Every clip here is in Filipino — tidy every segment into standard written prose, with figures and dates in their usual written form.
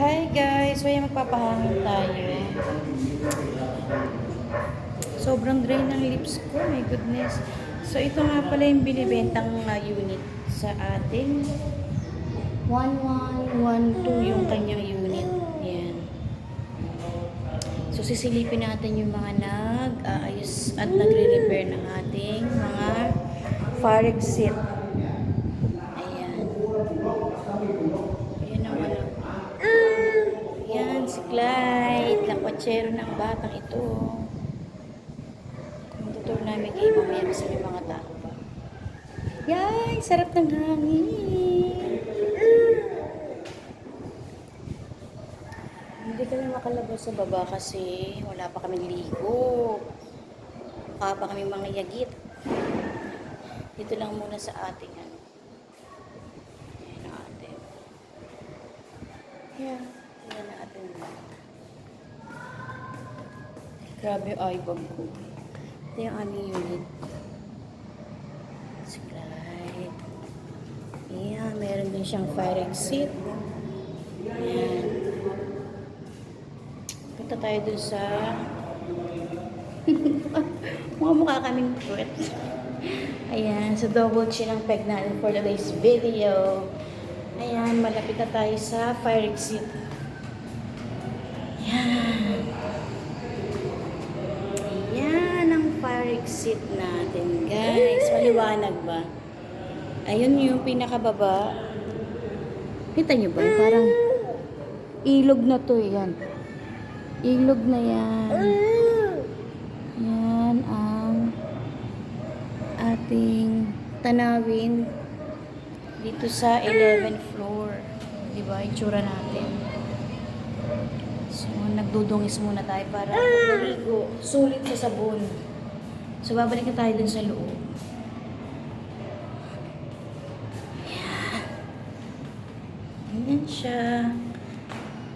Hi guys! So yung magpapahangin tayo. Sobrang dry ng lips ko. My goodness. So ito nga pala yung binibentang unit sa ating 1112 yung kanyang unit. Yan. So sisilipin natin yung mga nag-aayos at nagre-repair ng ating mga fire exit. Ayan. Ayan ang ano. Yan, si Clyde. Lakwatsero ng batang ito. Kung tutur namin kayo mamaya kasi may mga tao pa. Yay! Sarap ng hangin! Hindi kami makalabas sa baba kasi wala pa kami ligo. Mukha pa kami mga yagit. Dito lang muna sa ating ano. Ayan ang ating. Ayan. Ayan ang ating. Grabe yung eyebag ko. Ito yung aming unit. Si Clyde. Ayan. Meron din siyang fire exit. Ayan. Punta tayo dun sa mukha kaming puwet. Ayan, so double chin ang peg natin for today's video. Ayan, malapit na tayo sa fire exit. Ayan. Ayan ang fire exit natin, guys. Maliwanag ba? Ayun yung pinakababa. Kita nyo ba? Parang ilog na to, yan. Ilog na yan. Yan ang ating tanawin dito sa 11th floor. Diba? Itsura natin. So, nagdudungis muna tayo para maligo. Sulit sa sabon. So, babalik na tayo dun sa loob. Yan. Ganyan siya.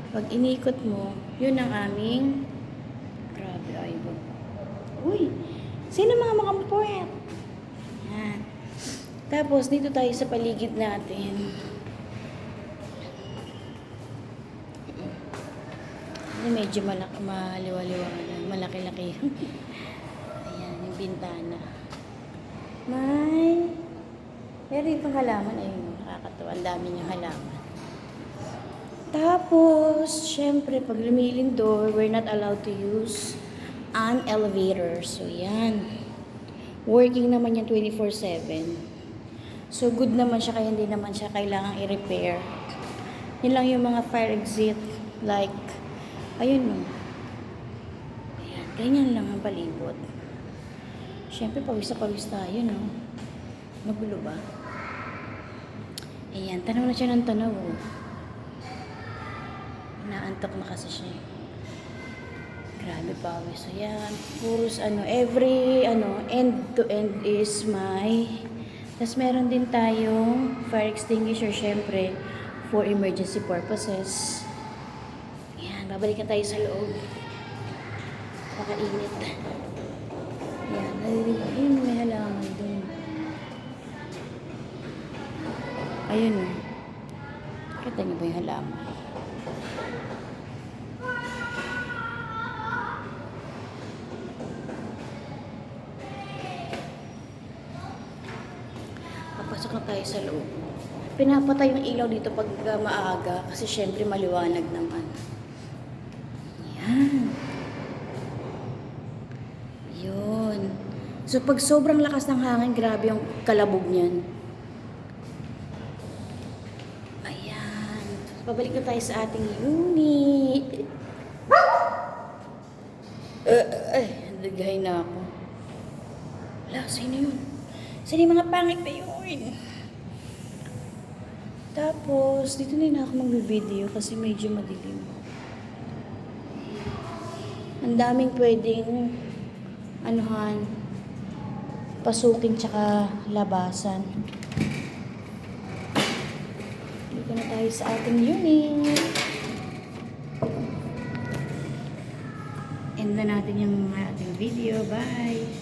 Pag inikot mo, yun ang aming grabe eyeball. Uy! Sino mga makampuwet? Yan. Tapos, dito tayo sa paligid natin. Medyo maliwa-liwangan. Malaki-laki. Ayan, yung bintana. Meron itong halaman. Ayun, nakakatawa. Ang dami niyang halaman. Tapos, syempre, pag lumilindor, we're not allowed to use an elevator. So, yan. Working naman yan 24/7. So, good naman siya, kaya hindi naman siya kailangang i-repair. Yun lang yung mga fire exit. Like, ayun no. Ayan, ganyan lang ang palibot. Syempre, pawis na pawis tayo, no? Magulo ba? Ayan, tanaw na siya ng tanaw, oh. Naantok na kasi siya. Grabe pawis. So yan, puros every end to end is my. Tapos meron din tayong fire extinguisher syempre for emergency purposes. Yan, babalik na tayo sa loob. Pakainit. Yan, ayun, may halaman dun. Ayun. Kita niyo ba yung halaman? Papasok na tayo sa loob. Pinapatay yung ilaw dito pag maaga kasi syempre maliwanag naman. Yan. Yun. So pag sobrang lakas ng hangin, grabe yung kalabog niyan. Ayan. Pabalik na tayo sa ating unit. Nagay na ako. Wala, sino yun? Sino yung mga pangit na yun? Tapos, dito na ako mag-video kasi medyo madilim. Ang daming pwedeng pasukin tsaka labasan. Dito na tayo sa ating unit. End na natin yung ating video. Bye!